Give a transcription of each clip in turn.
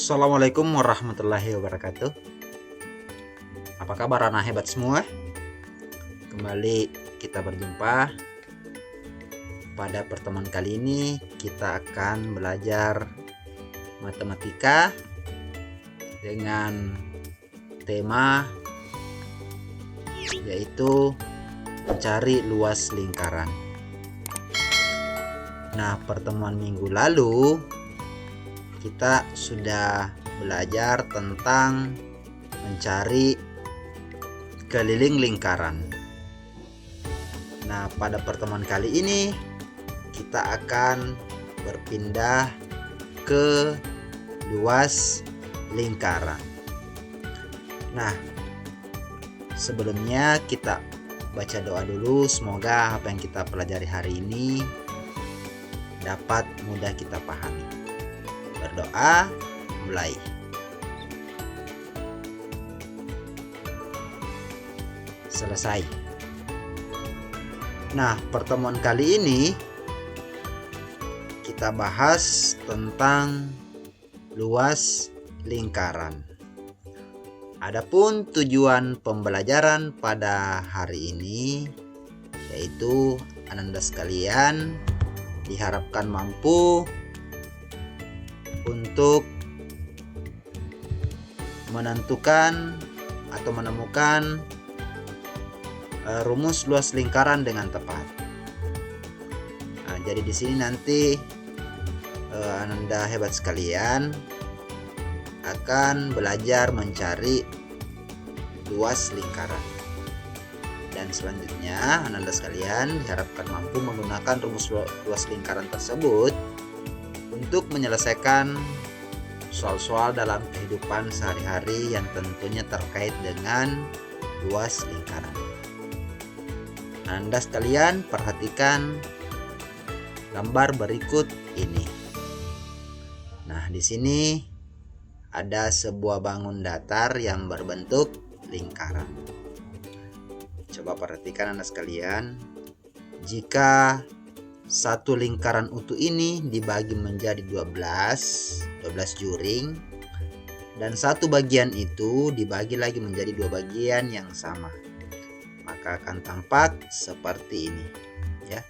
Assalamualaikum warahmatullahi wabarakatuh. Apa kabar anak hebat semua? Kembali kita berjumpa. Pada pertemuan kali ini kita akan belajar matematika dengan tema yaitu mencari luas lingkaran. Nah, pertemuan minggu lalu kita sudah belajar tentang mencari keliling lingkaran. Nah, pada pertemuan kali ini kita akan berpindah ke luas lingkaran. Nah, sebelumnya kita baca doa dulu. Semoga apa yang kita pelajari hari ini dapat mudah kita pahami. Berdoa, mulai. Selesai. Nah, pertemuan kali ini kita bahas tentang luas lingkaran. Adapun tujuan pembelajaran pada hari ini yaitu Ananda sekalian diharapkan mampu untuk menentukan atau menemukan rumus luas lingkaran dengan tepat. Nah, jadi di sini nanti Ananda hebat sekalian akan belajar mencari luas lingkaran. Dan selanjutnya Ananda sekalian diharapkan mampu menggunakan rumus luas lingkaran tersebut untuk menyelesaikan soal-soal dalam kehidupan sehari-hari yang tentunya terkait dengan luas lingkaran. Anda sekalian perhatikan gambar berikut ini. Nah, di sini ada sebuah bangun datar yang berbentuk lingkaran. Coba perhatikan Anda sekalian. Jika satu lingkaran utuh ini dibagi menjadi 12 juring dan satu bagian itu dibagi lagi menjadi dua bagian yang sama, maka akan tampak seperti ini ya.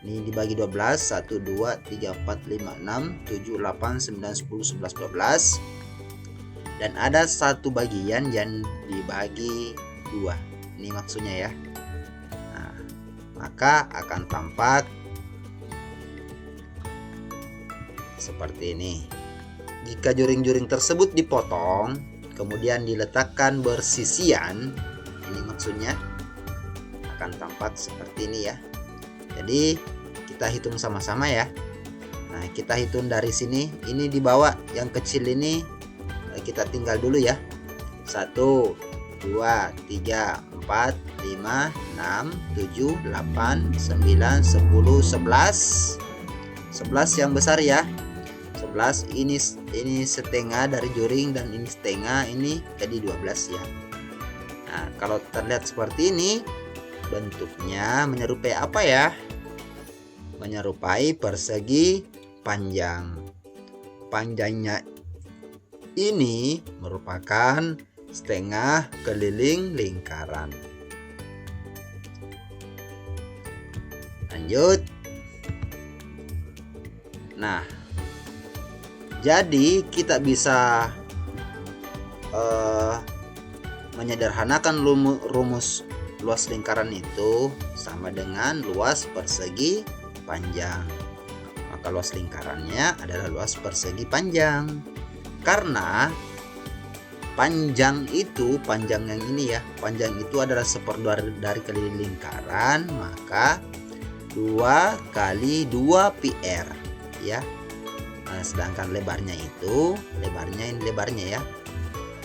Ini dibagi 12, 1 2 3 4 5 6 7 8 9 10 11 12 dan ada satu bagian yang dibagi dua. Ini maksudnya ya. Nah, maka akan tampak seperti ini. Jika juring-juring tersebut dipotong kemudian diletakkan bersisian, ini maksudnya akan tampak seperti ini ya. Jadi kita hitung sama-sama ya. Nah, kita hitung dari sini. Ini di bawah yang kecil ini kita tinggal dulu ya. 1 2 3 4 5 6 7 8 9 10 11 yang besar ya. 11 ini setengah dari juring dan ini setengah, ini jadi 12 ya. Nah, kalau terlihat seperti ini bentuknya menyerupai apa ya? Menyerupai persegi panjang. Panjangnya ini merupakan setengah keliling lingkaran. Lanjut. Nah, jadi kita bisa menyederhanakan rumus luas lingkaran itu sama dengan luas persegi panjang. Maka luas lingkarannya adalah luas persegi panjang. Karena panjang yang ini ya, panjang itu adalah seper dari keliling lingkaran, maka 2 kali 2 PR ya. Nah, sedangkan lebarnya ini lebarnya ya.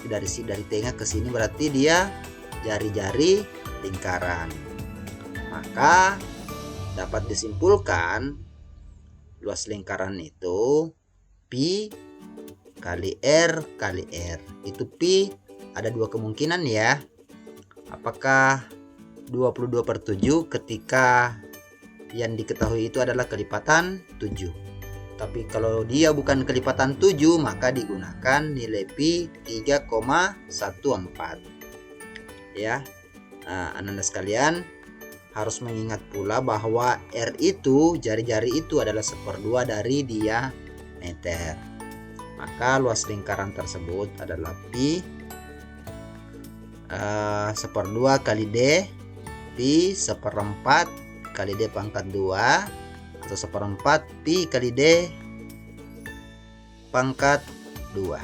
Dari tengah ke sini berarti dia jari-jari lingkaran. Maka dapat disimpulkan luas lingkaran itu pi kali R kali R. Itu pi ada dua kemungkinan ya. Apakah 22/7 ketika yang diketahui itu adalah kelipatan 7. Tapi kalau dia bukan kelipatan 7, maka digunakan nilai pi 3,14. Ya. Nah, Anda sekalian harus mengingat pula bahwa R itu, jari-jari itu adalah 1/2 dari diameter. Maka luas lingkaran tersebut adalah pi 1/2 kali D, pi 1/4 kali D pangkat 2, atau 1/4 pi kali D pangkat 2.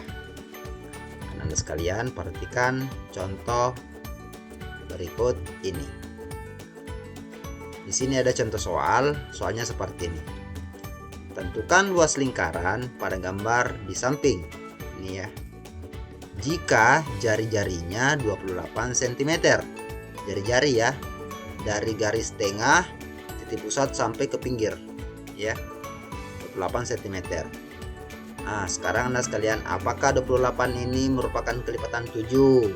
Anda sekalian perhatikan contoh berikut ini. Di sini ada contoh soalnya seperti ini. Tentukan luas lingkaran pada gambar di samping. Ini ya. Jika jari-jarinya 28 cm. Jari-jari ya. Dari garis tengah titik pusat sampai ke pinggir ya. 28 cm. Nah, sekarang Anda sekalian, apakah 28 ini merupakan kelipatan 7?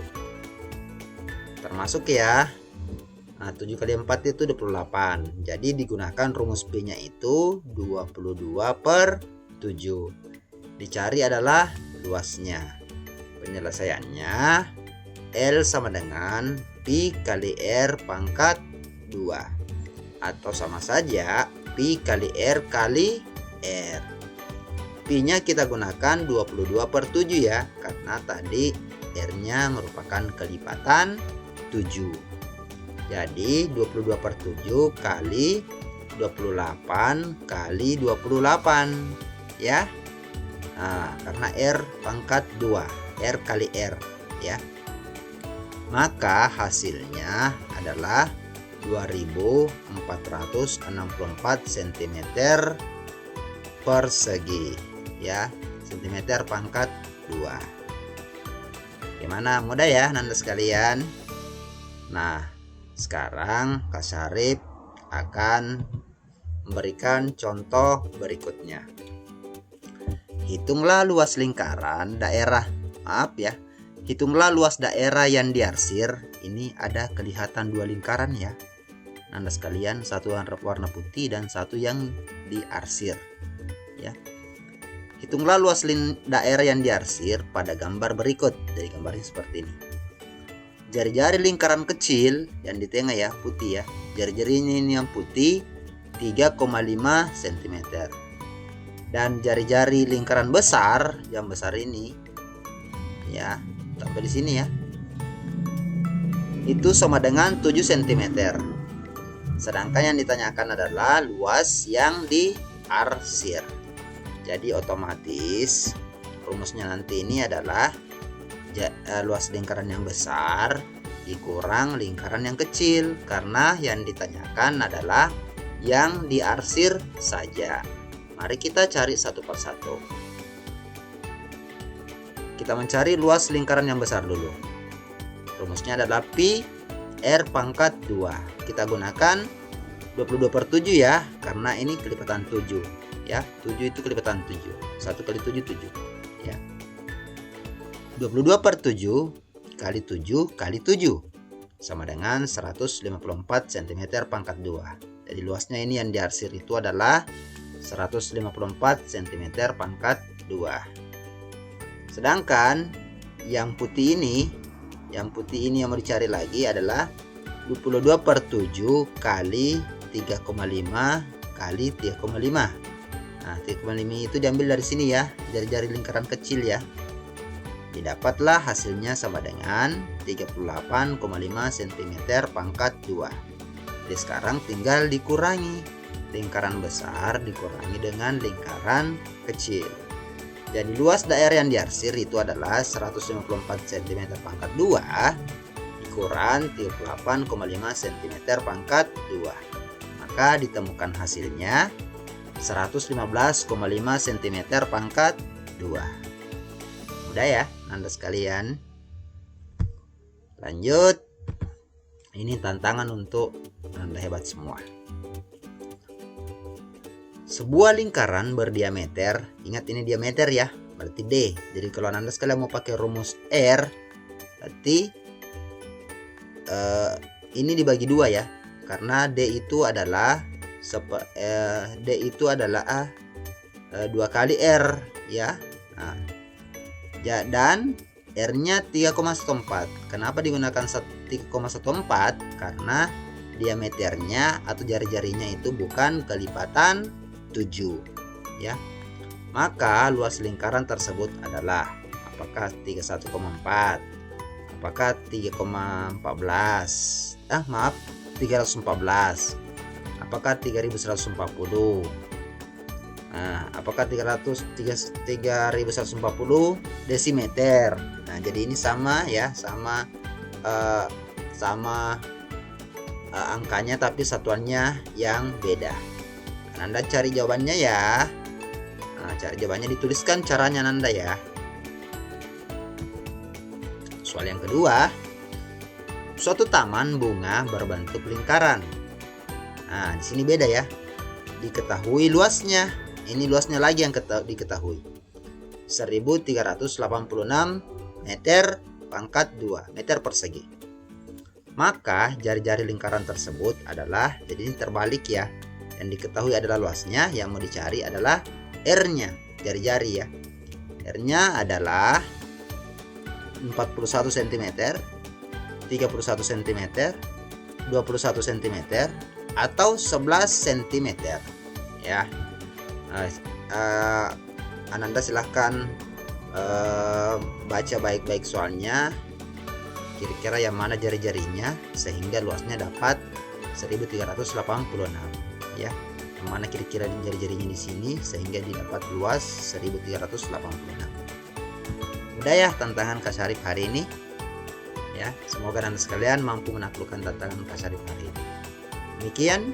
Termasuk ya. Nah, 7 kali 4 itu 28. Jadi digunakan rumus P-nya itu 22/7. Dicari adalah luasnya. Penyelesaiannya L sama dengan pi kali R pangkat 2. Atau sama saja pi kali R kali R. Pi-nya kita gunakan 22/7 ya, karena tadi R-nya merupakan kelipatan 7. Jadi 22/7 kali 28 kali 28 ya. Nah, karena R pangkat 2, R kali R ya. Maka hasilnya adalah 2464 cm persegi ya, cm pangkat 2. Gimana, mudah ya Anda sekalian? Nah, sekarang Kak Syarif akan memberikan contoh berikutnya. Hitunglah luas lingkaran daerah. Hitunglah luas daerah yang diarsir. Ini ada kelihatan 2 lingkaran ya. Anda sekalian, satu warna putih dan satu yang diarsir. Ya. Hitunglah luas daerah yang diarsir pada gambar berikut. Dari gambarnya seperti ini. Jari-jari lingkaran kecil yang di tengah ya, putih ya. Jari-jari ini yang putih 3,5 cm. Dan jari-jari lingkaran besar, yang besar ini ya, sampai di sini ya. Itu sama dengan 7 cm. Sedangkan yang ditanyakan adalah luas yang diarsir. Jadi otomatis rumusnya nanti ini adalah luas lingkaran yang besar dikurang lingkaran yang kecil, karena yang ditanyakan adalah yang diarsir saja. Mari kita cari satu persatu. Kita mencari luas lingkaran yang besar dulu. Rumusnya adalah pi R pangkat 2. Kita gunakan 22/7 ya, karena ini kelipatan 7 ya. 7 itu kelipatan 7. 1 kali 7 7 ya. 22/7 kali 7 kali 7 sama dengan 154 cm pangkat 2. Jadi luasnya ini yang diarsir itu adalah 154 cm pangkat 2. Sedangkan yang putih ini yang mau dicari lagi adalah 22/7 kali 3,5 kali 3,5. Nah, 3,5 itu diambil dari sini ya, jari-jari lingkaran kecil ya. Didapatlah hasilnya sama dengan 38,5 cm pangkat 2. Jadi sekarang tinggal dikurangi. Lingkaran besar dikurangi dengan lingkaran kecil. Jadi luas daerah yang diarsir itu adalah 154 cm pangkat 2 dikurang 38,5 cm pangkat 2. Maka ditemukan hasilnya 115,5 cm pangkat 2. Mudah ya Anda sekalian. Lanjut. Ini tantangan untuk Anda hebat semua. Sebuah lingkaran berdiameter, ingat ini diameter ya, berarti D. Jadi kalau Anda sekalian mau pakai rumus R, berarti ini dibagi 2 ya, karena D itu adalah 2 kali R ya. Nah, dan R-nya 3,14. Kenapa digunakan 3,14? Karena diameternya atau jari-jarinya itu bukan kelipatan 7 ya. Maka luas lingkaran tersebut adalah apakah 31,4, apakah 3,14, 314, apakah 3140, nah, apakah 3140 desimeter. Nah, jadi ini sama ya, sama angkanya tapi satuannya yang beda. Anda cari jawabannya ya. Nah, cari jawabannya, dituliskan caranya Nanda ya. Soal yang kedua, suatu taman bunga berbentuk lingkaran. Nah, di sini beda ya. Diketahui luasnya. Ini luasnya lagi yang diketahui. 1386 meter pangkat 2 meter persegi. Maka jari-jari lingkaran tersebut adalah, jadi ini terbalik ya. Yang diketahui adalah luasnya, yang mau dicari adalah R-nya, jari-jari ya. R-nya adalah 41 cm, 31 cm, 21 cm, atau 11 cm ya. Ananda silahkan baca baik-baik soalnya, kira-kira yang mana jari-jarinya sehingga luasnya dapat 1386 ya. Yang mana kira-kira jari-jarinya di sini sehingga didapat luas 1386. Udah ya tantangan Kak Syarif hari ini ya. Semoga Anda sekalian mampu menaklukkan tantangan Kak Syarif hari ini. Demikian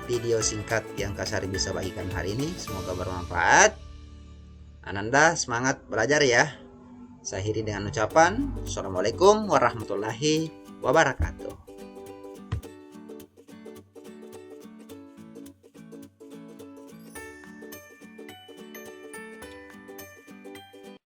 video singkat yang Kak Syarif bisa bagikan hari ini, semoga bermanfaat. Ananda semangat belajar ya. Saya akhiri dengan ucapan Assalamualaikum warahmatullahi wabarakatuh.